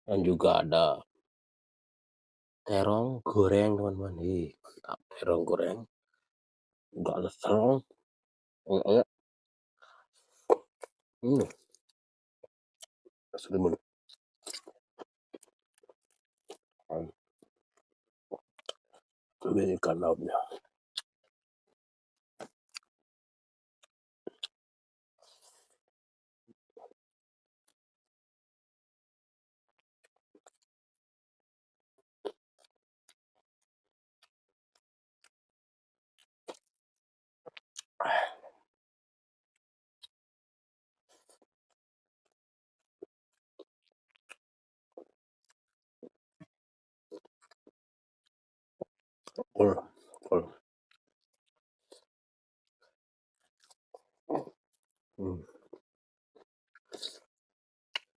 dan juga ada terong goreng teman-teman. Mantap terong goreng. Juga ada terong. Enak. Selimut. Ini ikan lautnya. Full.